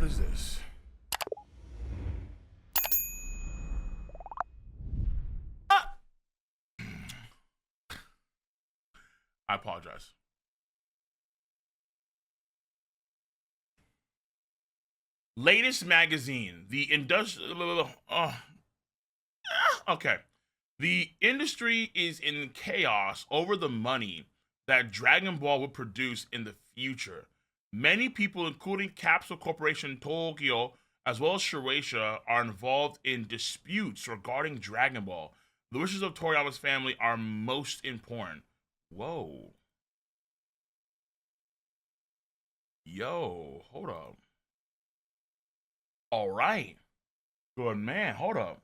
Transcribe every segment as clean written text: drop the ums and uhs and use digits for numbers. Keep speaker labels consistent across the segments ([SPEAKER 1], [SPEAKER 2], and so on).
[SPEAKER 1] is this? Ah! I apologize. Latest magazine, the industrial. Okay. The industry is in chaos over the money that Dragon Ball would produce in the future. Many people, including Capsule Corporation Tokyo, as well as Shueisha, are involved in disputes regarding Dragon Ball. The wishes of Toriyama's family are most important. Whoa. Yo, hold up. All right. Good man. Hold up.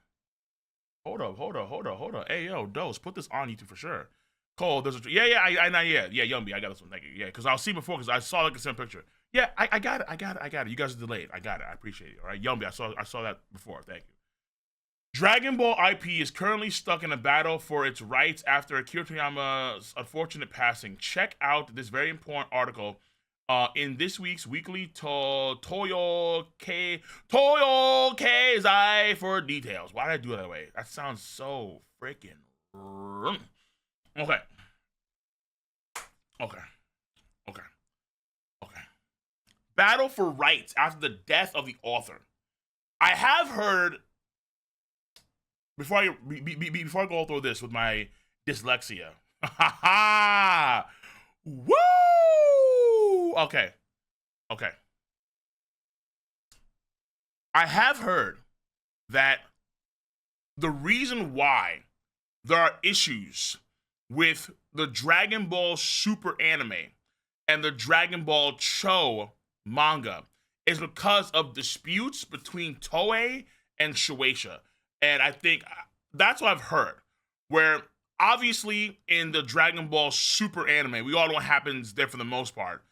[SPEAKER 1] Hold up. Hey, yo, Dose, put this on YouTube for sure. Cole, there's a yeah, Yumby, I got this one. Thank you. Yeah, because I was seeing before because I saw like a same picture. Yeah, I got it. You guys are delayed. I got it. I appreciate it. All right, Yumby, I saw that before. Thank you. Dragon Ball IP is currently stuck in a battle for its rights after Akira Toriyama's unfortunate passing. Check out this very important article in this week's weekly Toyo Keizai for details. Why did I do it that way? That sounds so freaking. Okay. Battle for rights after the death of the author. I have heard before I go through this with my dyslexia. Woo! Okay. I have heard that the reason why there are issues with the Dragon Ball Super anime and the Dragon Ball Cho manga is because of disputes between Toei and Shueisha. And I think that's what I've heard. Where obviously in the Dragon Ball Super anime, we all know what happens there for the most part.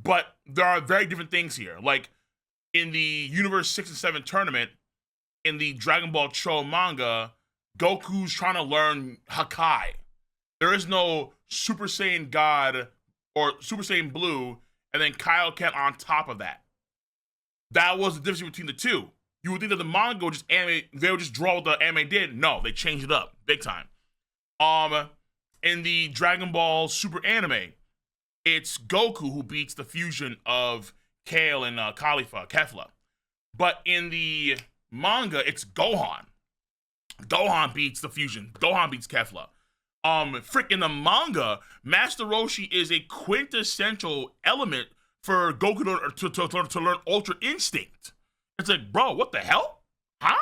[SPEAKER 1] But there are very different things here. Like in the Universe 6 and 7 tournament, in the Dragon Ball Cho manga, Goku's trying to learn Hakai. There is no Super Saiyan God or Super Saiyan Blue and then Kaioken on top of that. That was the difference between the two. You would think that the manga would just anime, they would just draw what the anime did. No, they changed it up big time. In the Dragon Ball Super anime, it's Goku who beats the fusion of Kale and Kefla. But in the manga, it's Gohan. Gohan beats the fusion. Gohan beats Kefla. In the manga, Master Roshi is a quintessential element for Goku to learn Ultra Instinct. It's like, bro, what the hell? Huh?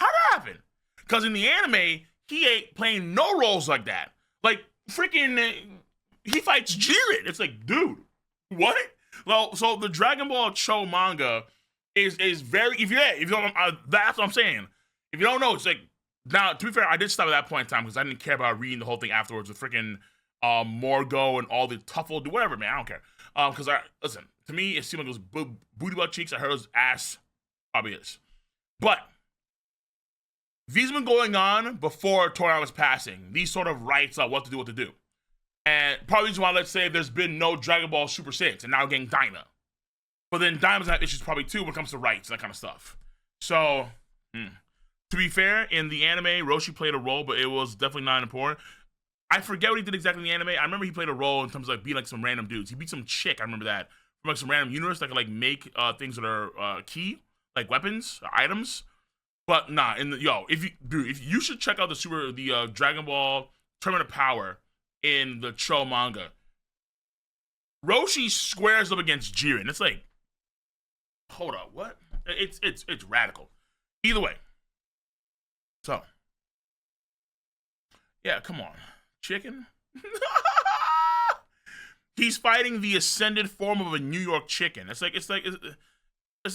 [SPEAKER 1] How'd that happen? Because in the anime, he ain't playing no roles like that. Like, he fights Jiren. It's like, dude, what? Well, so the Dragon Ball Cho manga is very, if you don't, that's what I'm saying. If you don't know, it's like, now, to be fair, I did stop at that point in time because I didn't care about reading the whole thing afterwards with Morgo and all the Tuffle, whatever, man. I don't care. Because listen, to me, it seemed like it was booty butt cheeks. I heard it was ass. Probably is. But these have been going on before Toriyama's passing. These sort of rights on what to do. And probably reason why, let's say, there's been no Dragon Ball Super 6 and now we're getting Dyna. But then Dyna's have issues probably too when it comes to rights and that kind of stuff. So, to be fair, in the anime, Roshi played a role, but it was definitely not important. I forget what he did exactly in the anime. I remember he played a role in terms of like being like some random dudes. He beat some chick, I remember that, from like some random universe that could like make things that are key, like weapons, or items. But nah, if you should check out the Dragon Ball Tournament of Power in the Cho manga. Roshi squares up against Jiren. It's like, hold up, what? It's radical. Either way. So, yeah, come on. Chicken? He's fighting the ascended form of a New York chicken. It's like,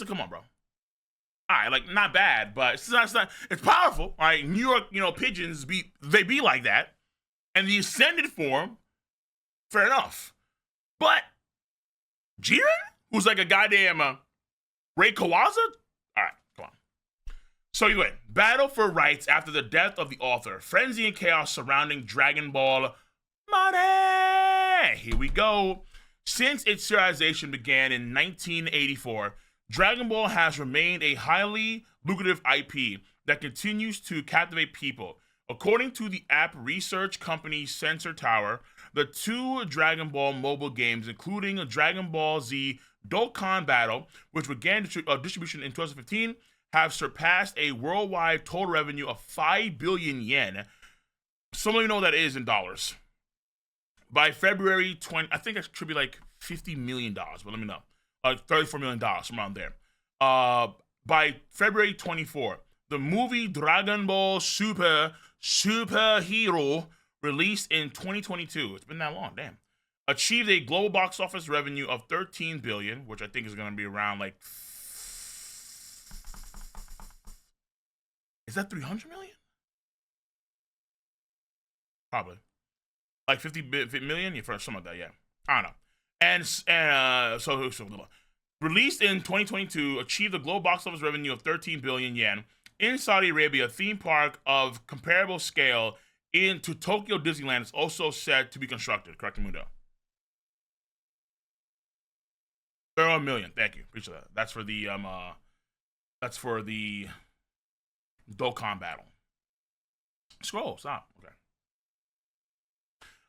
[SPEAKER 1] come on, bro. All right, like, not bad, but it's powerful. All right, New York, pigeons be like that. And the ascended form, fair enough. But Jiren, who's like a goddamn Ray Kawaza? All right, come on. So anyway, battle for rights after the death of the author. Frenzy and chaos surrounding Dragon Ball money. Here we go. Since its serialization began in 1984, Dragon Ball has remained a highly lucrative IP that continues to captivate people. According to the app research company Sensor Tower, the two Dragon Ball mobile games, including Dragon Ball Z Dokkan Battle, which began distribution in 2015, have surpassed a worldwide total revenue of 5 billion yen. Some of you know what that is in dollars. By February 20, I think it should be like $50 million, but let me know. $34 million, somewhere around there. By February 24, the movie Dragon Ball Superhero, released in 2022, it's been that long, damn, achieved a global box office revenue of 13 billion, which I think is going to be around like, is that 300 million? Probably. Like 50 million? Yeah, for something like that, yeah. I don't know. And so released in 2022, achieved a global box office revenue of 13 billion yen. In Saudi Arabia, a theme park of comparable scale into Tokyo Disneyland is also set to be constructed. Correct, Mundo? 31 million. Thank you. Appreciate that. That's for the Dokkan Battle. Scroll. Stop. Okay.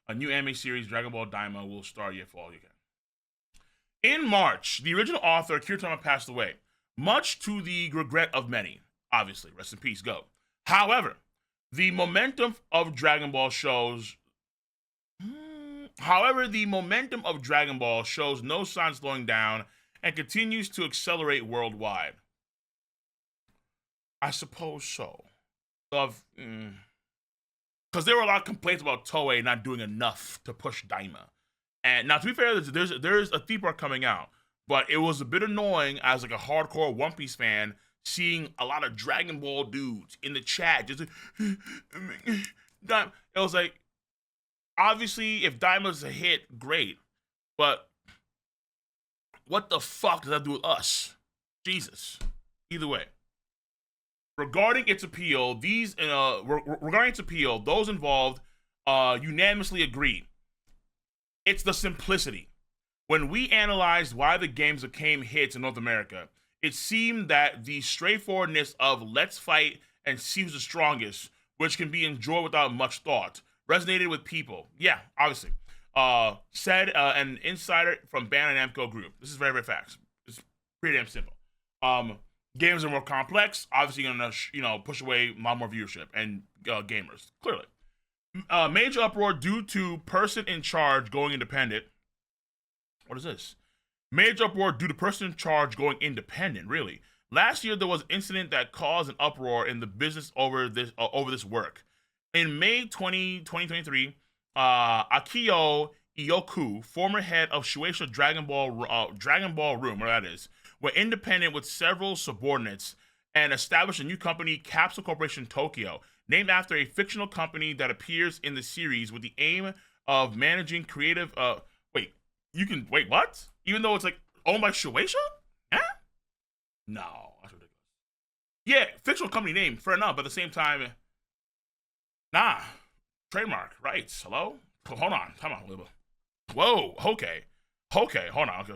[SPEAKER 1] A new anime series, Dragon Ball Daima, will star you for all you can. In March, the original author, Kiritama, passed away, much to the regret of many. Obviously, rest in peace, go. However, the momentum of Dragon Ball shows no signs slowing down and continues to accelerate worldwide. I suppose so. Because there were a lot of complaints about Toei not doing enough to push Daima. And now, to be fair, there's a theme park coming out, but it was a bit annoying as like a hardcore One Piece fan seeing a lot of Dragon Ball dudes in the chat. Just it was like, obviously, if Daima's a hit, great, but what the fuck does that do with us? Jesus. Either way. Regarding its appeal, those involved unanimously agree. It's the simplicity. When we analyzed why the games became hits in North America, it seemed that the straightforwardness of let's fight and see who's the strongest, which can be enjoyed without much thought, resonated with people. Yeah, obviously. Said an insider from Bandai Namco Group. This is very, very fast. It's pretty damn simple. Games are more complex, obviously gonna push away a lot more viewership and gamers, clearly. Major uproar due to person in charge going independent. What is this? Major uproar due to person in charge going independent, really. Last year, there was an incident that caused an uproar in the business over this work. In May 2023, Akio Ioku, former head of Shueisha Dragon Ball Room, where that is, went independent with several subordinates and established a new company, Capsule Corporation Tokyo, named after a fictional company that appears in the series with the aim of managing creative. Wait, what? Even though it's like owned by Shueisha? Huh? No, that's ridiculous. Yeah, fictional company name, fair enough, but at the same time, nah. Trademark, rights. Hello? Hold on, come on, Wilbur. Whoa, okay, hold on. Okay.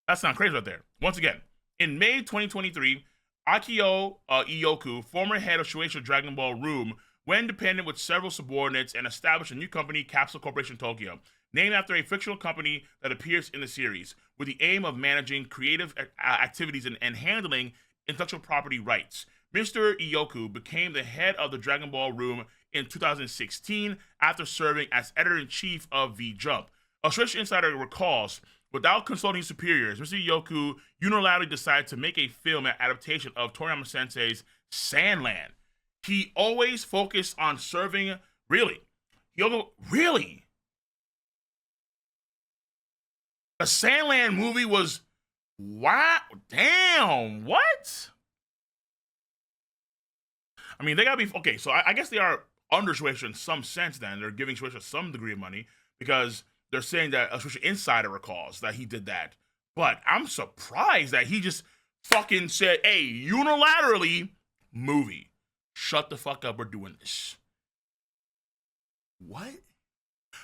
[SPEAKER 1] That sounds crazy right there. Once again, in May 2023, Akio Ioku, former head of Shueisha Dragon Ball Room, went independent with several subordinates and established a new company, Capsule Corporation Tokyo, named after a fictional company that appears in the series, with the aim of managing creative activities and handling intellectual property rights. Mr. Ioku became the head of the Dragon Ball Room in 2016 after serving as editor-in-chief of V Jump. A Shueisha insider recalls, without consulting superiors, Mr. Ioku unilaterally decided to make a film adaptation of Toriyama Sensei's Sandland. He always focused on serving. Really? Really? The Sandland movie was. Wow. Damn. What? I mean, they gotta be. Okay, so I guess they are under Shueisha in some sense then. They're giving Shueisha some degree of money because they're saying that a Shueisha insider recalls that he did that. But I'm surprised that he just fucking said, hey, unilaterally, movie. Shut the fuck up, we're doing this. What?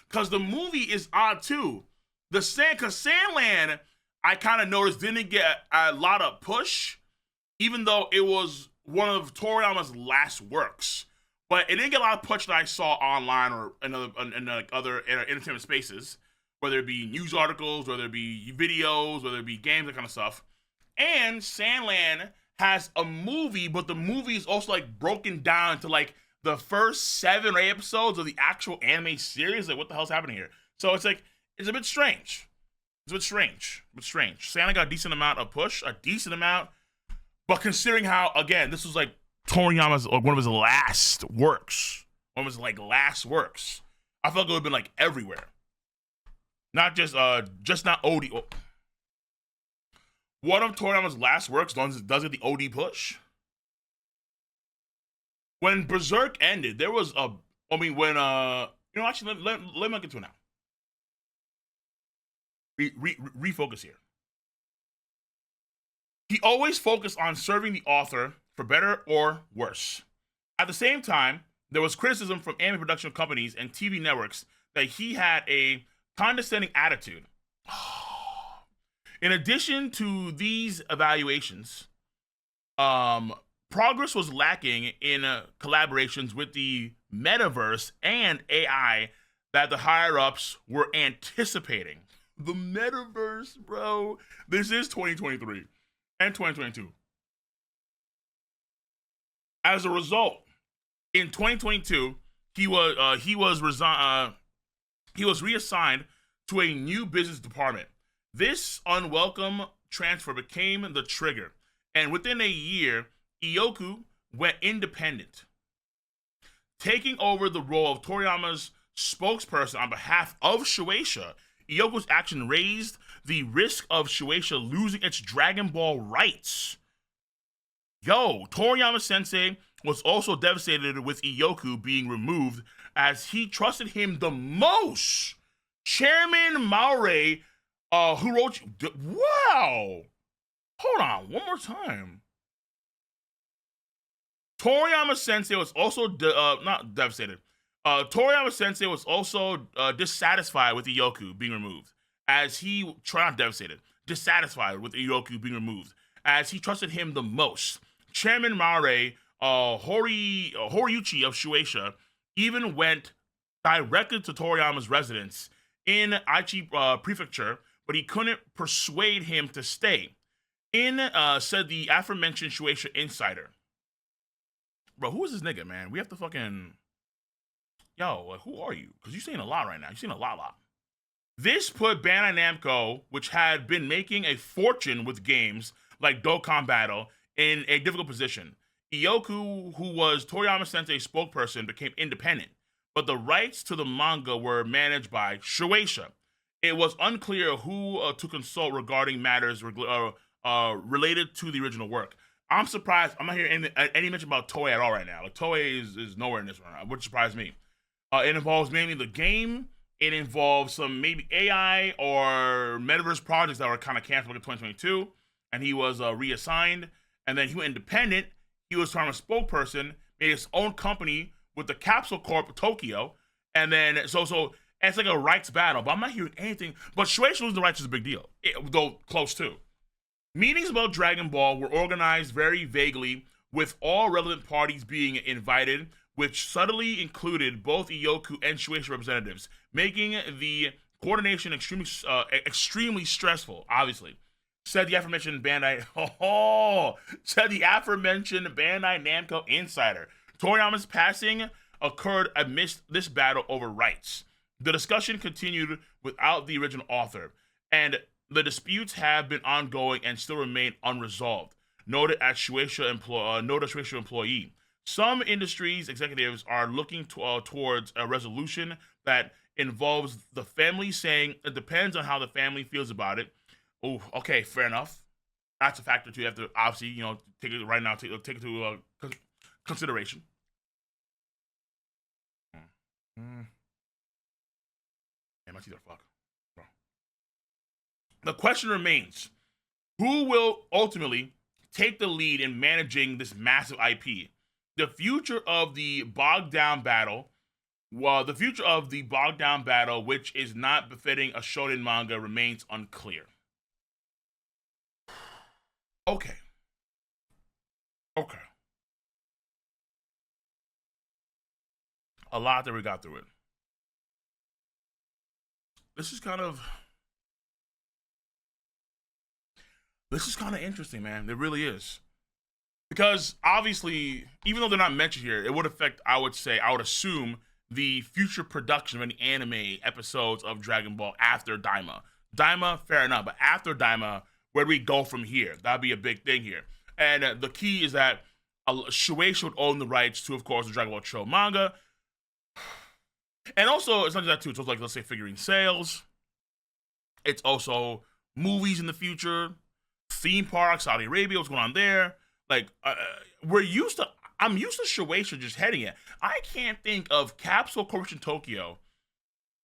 [SPEAKER 1] Because the movie is odd too. Because Sandland, I kind of noticed didn't get a lot of push, even though it was one of Toriyama's last works. But it didn't get a lot of push that I saw online or in like other entertainment spaces, whether it be news articles, whether it be videos, whether it be games, that kind of stuff. And Sandland has a movie, but the movie is also like broken down into like the first 7 or 8 episodes of the actual anime series. Like, what the hell's happening here? So it's like, it's a bit strange. It's a bit strange. A bit strange. Sandland got a decent amount of push, a decent amount. But considering how, again, this was like Toriyama's, like, one of his last works. One of his like last works. I felt like it would have been like everywhere. Not just not OD. One of Toriyama's last works does get the OD push. When Berserk ended, there was a, I mean, when, actually, let me get to it now. Refocus here. He always focused on serving the author for better or worse. At the same time, there was criticism from anime production companies and TV networks that he had a condescending attitude. In addition to these evaluations, progress was lacking in collaborations with the metaverse and AI that the higher-ups were anticipating. The metaverse, bro. This is 2023 and 2022. As a result, in 2022, he was reassigned to a new business department. This unwelcome transfer became the trigger, and within a year, Iyoku went independent, taking over the role of Toriyama's spokesperson on behalf of Shueisha. Iyoku's action raised the risk of Shueisha losing its Dragon Ball rights. Toriyama Sensei was also devastated with Iyoku being removed as he trusted him the most. Chairman Maure, who wrote, wow, hold on, one more time. Toriyama Sensei was also not devastated. Toriyama Sensei was also dissatisfied with Iyoku being removed, as he not devastated, dissatisfied with Iyoku being removed, as he trusted him the most. Chairman Maure, Horiuchi of Shueisha, even went directly to Toriyama's residence in Aichi Prefecture, but he couldn't persuade him to stay. Said the aforementioned Shueisha insider. Bro, who is this nigga, man? We have to fucking... Yo, like, who are you? Because you're saying a lot right now. You're saying a lot. This put Bandai Namco, which had been making a fortune with games like Dokkan Battle, in a difficult position. Iyoku, who was Toriyama Sensei's spokesperson, became independent, but the rights to the manga were managed by Shueisha. It was unclear who to consult regarding matters related to the original work. I'm surprised. I'm not hearing any mention about Toei at all right now. Like, Toei is nowhere in this one, which surprised me. It involves mainly the game. It involves some maybe AI or metaverse projects that were kind of canceled in 2022, and he was reassigned. And then he went independent. He was trying to spokesperson, made his own company with the Capsule Corp Tokyo, and then so it's like a rights battle. But I'm not hearing anything. But Shueisha losing the rights is a big deal, though close too. Meetings about Dragon Ball were organized very vaguely, with all relevant parties being invited, which subtly included both Iyoku and Shueisha representatives, making the coordination extremely stressful, obviously. Said the aforementioned Bandai Namco insider. Toriyama's passing occurred amidst this battle over rights. The discussion continued without the original author, and the disputes have been ongoing and still remain unresolved, noted a Shueisha employee. Some industries executives are looking towards a resolution that involves the family, saying it depends on how the family feels about it. Oh, okay, fair enough. That's a factor too. You have to obviously, take it right now. Take it to consideration. Yeah, my teeth are fucked. Bro. The question remains: who will ultimately take the lead in managing this massive IP? The future of the bogged down battle. Well, the future of the bogged down battle, which is not befitting a shonen manga, remains unclear. Okay. Okay. A lot that we got through it. This is kind of interesting, man. It really is. Because obviously, even though they're not mentioned here, it would affect, I would assume, the future production of any anime episodes of Dragon Ball after Daima. Daima, fair enough, but after Daima, where do we go from here? That'd be a big thing here. And the key is that Shueisha would own the rights to, of course, the Dragon Ball show manga. And also, it's not just that, too. It's also, like, let's say, figurine sales. It's also movies in the future, theme parks, Saudi Arabia, what's going on there. Like, I'm used to Shueisha just heading it. I can't think of Capsule Corporation Tokyo.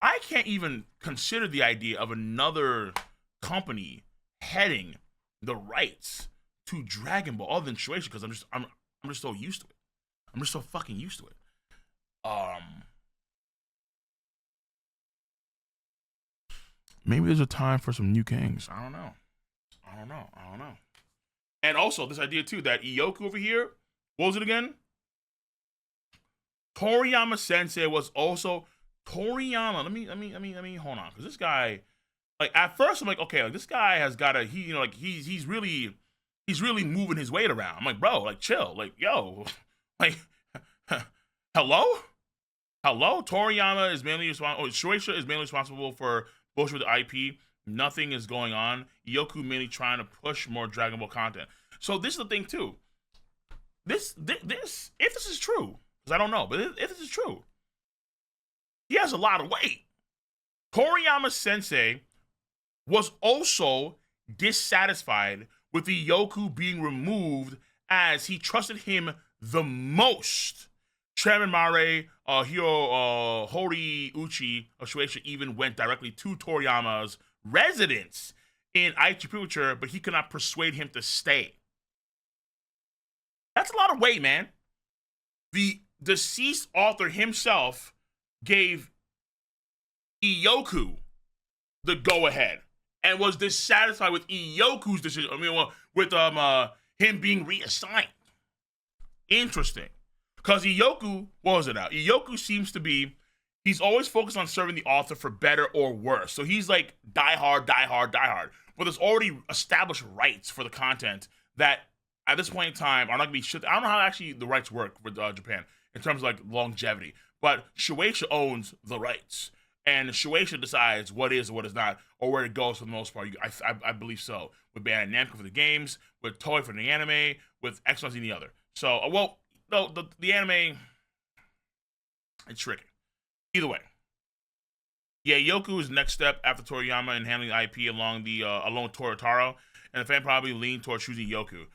[SPEAKER 1] I can't even consider the idea of another company heading the rights to Dragon Ball other than Shueisha because I'm just so used to it. I'm just so fucking used to it. Maybe there's a time for some new kings. I don't know. And also this idea too that Iyoku over here, what was it again? Toriyama Sensei was also Toriyama. Let me hold on, because this guy, like at first I'm like, okay, like this guy has got a he's really moving his weight around. I'm like, bro, like chill, like yo, like hello. Toriyama is mainly responsible. Shueisha is mainly responsible for bullshit with the IP. Nothing is going on. Yoku mainly trying to push more Dragon Ball content. So this is the thing too. This if this is true, because I don't know, but if this is true, he has a lot of weight. Toriyama Sensei was also dissatisfied with the Yoku being removed as he trusted him the most. Chairman Mare, Hori Uchi of Shueisha even went directly to Toriyama's residence in Aichi Prefecture, but he could not persuade him to stay. That's a lot of weight, man. The deceased author himself gave Iyoku the go-ahead and was dissatisfied with Iyoku's decision. With him being reassigned. Interesting. Because Iyoku, what was it now? Iyoku seems to be, he's always focused on serving the author for better or worse. So he's like die hard. But there's already established rights for the content that at this point in time are not going to be shit. I don't know how actually the rights work with Japan in terms of like longevity. But Shueisha owns the rights. And Shueisha decides what is and what is not, or where it goes for the most part. I believe so. With Bandai Namco for the games, with Toei for the anime, with X, Y, Z, and the other. So, no, the anime, it's tricky. Either way. Yeah, Yoku is the next step after Toriyama in handling the IP along with Torotaro, and the fan probably leaned towards choosing Yoku.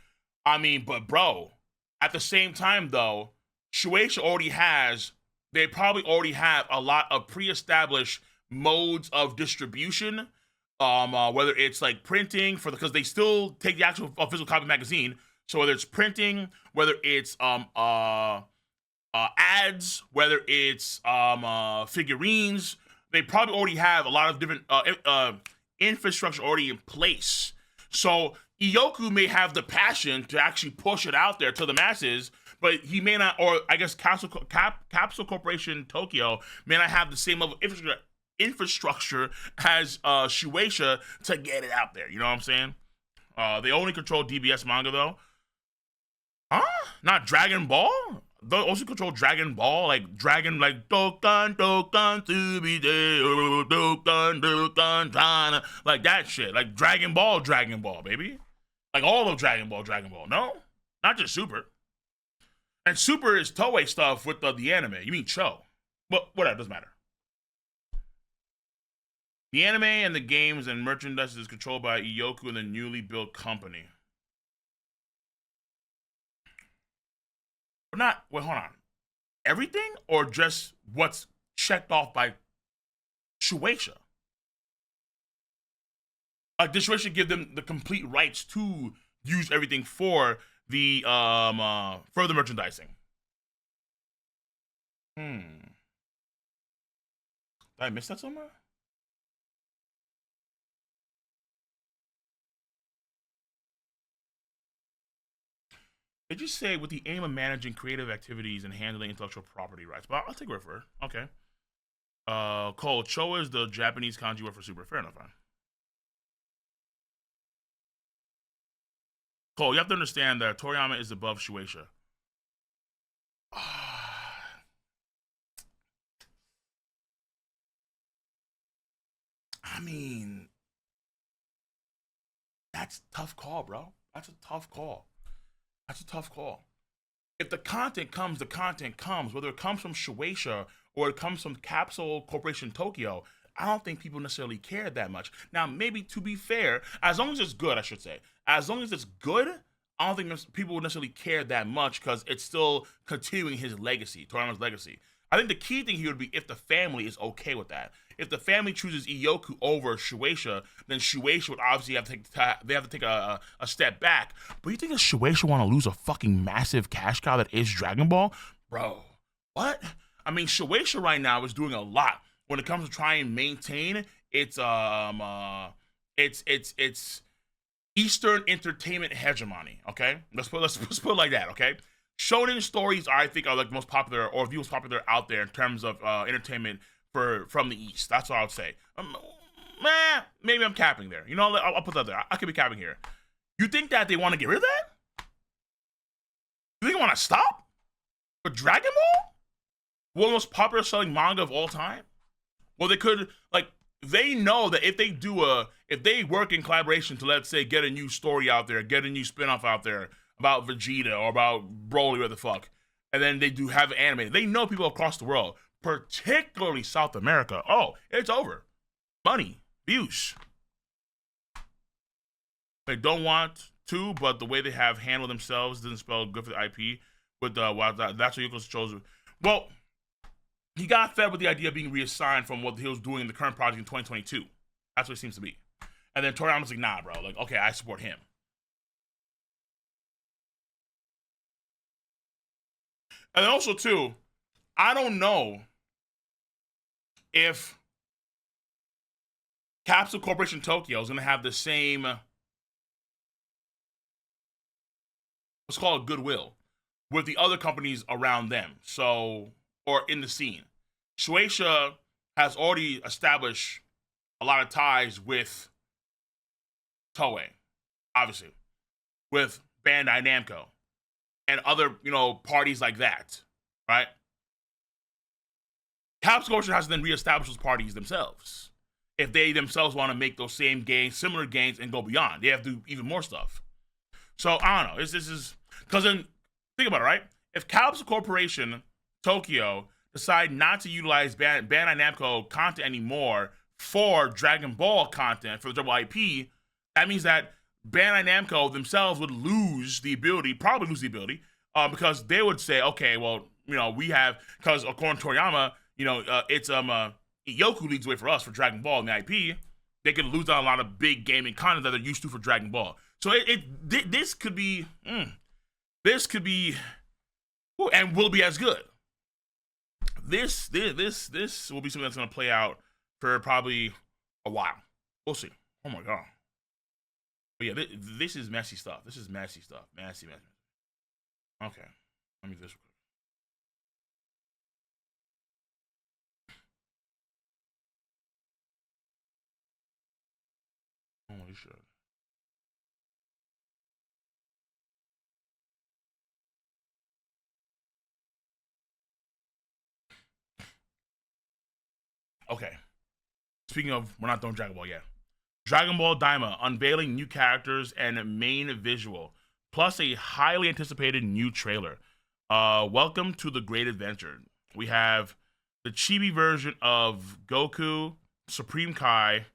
[SPEAKER 1] I mean, but bro, at the same time though, Shueisha they probably already have a lot of pre-established modes of distribution, whether it's like printing because they still take the actual physical copy magazine. So whether it's printing, whether it's ads, whether it's figurines, they probably already have a lot of different infrastructure already in place. So Iyoku may have the passion to actually push it out there to the masses, but he may not, or I guess Capsule Corporation Tokyo may not have the same level of infrastructure as Shueisha to get it out there. You know what I'm saying? They only control DBS manga though. Huh? Not Dragon Ball? They also control Dragon Ball, like Dragon, like Dokkan like that shit, like Dragon Ball, baby, like all of Dragon Ball. No, not just Super. And Super is Toei stuff with the anime. You mean Cho? But whatever, doesn't matter. The anime and the games and merchandise is controlled by Iyoku and the newly built company. Or not, wait, hold on. Everything or just what's checked off by Shueisha? Does Shueisha give them the complete rights to use everything for the further merchandising? Did I miss that somewhere? They just say with the aim of managing creative activities and handling intellectual property rights. But I'll take word for it. Okay. Cole, Cho is the Japanese kanji word for super. Fair enough, man. Cole, you have to understand that Toriyama is above Shueisha. I mean, that's a tough call, bro. That's a tough call. That's a tough call. If the content comes, the content comes. Whether it comes from Shueisha or it comes from Capsule Corporation Tokyo, I don't think people necessarily care that much. Now, maybe to be fair, as long as it's good, I should say, as long as it's good, I don't think people would necessarily care that much because it's still continuing his legacy, Toriyama's legacy. I think the key thing here would be if the family is okay with that. If the family chooses Iyoku over Shueisha, then Shueisha would obviously have to take a step back. But you think that Shueisha want to lose a fucking massive cash cow that is Dragon Ball? Bro, what? I mean, Shueisha right now is doing a lot when it comes to trying and maintain its Eastern entertainment hegemony. Okay, let's put it like that. Okay, shonen stories I think are like most popular or the most popular out there in terms of entertainment from the East. That's what I would say. Maybe I'm capping there. You know, I'll put that there. I could be capping here. You think that they want to get rid of that? You think they want to stop with Dragon Ball? One of the most popular selling manga of all time? Well, they could, like, they know that if they work in collaboration to, let's say, get a new story out there, get a new spinoff out there about Vegeta or about Broly, what the fuck, and then they do have it animated, they know people across the world, particularly South America, oh, it's over. Money, views. They don't want to, but the way they have handled themselves doesn't spell good for the IP. With that's what Yoko's chose. Well, he got fed with the idea of being reassigned from what he was doing in the current project in 2022. That's what it seems to be. And then Toriyama's like, nah, bro. Like, okay, I support him. And then also, too, I don't know if Capsule Corporation Tokyo is going to have the same, what's called goodwill, with the other companies around them. So, or in the scene. Shueisha has already established a lot of ties with Toei, obviously, with Bandai Namco, and other, parties like that, right? Capsule Corporation has to then reestablish those parties themselves. If they themselves want to make those same games, similar games, and go beyond, they have to do even more stuff. So, I don't know. This is, because then, think about it, right? If Capsule Corporation Tokyo decide not to utilize Bandai Namco content anymore for Dragon Ball content for the double IP, that means that Bandai Namco themselves would probably lose the ability, because they would say, okay, well, we have, because according to Toriyama, it's Yoku leads the way for us for Dragon Ball and the IP. They could lose out a lot of big gaming content that they're used to for Dragon Ball. So this could be, and will be as good. This will be something that's going to play out for probably a while. We'll see. Oh my god. But yeah, this is messy stuff. This is messy stuff. Messy. Okay. Let me do this real quick. Holy shit. Okay. Speaking of, we're not doing Dragon Ball yet. Dragon Ball Daima unveiling new characters and main visual, plus a highly anticipated new trailer. Welcome to the great adventure. We have the chibi version of Goku, Supreme Kai,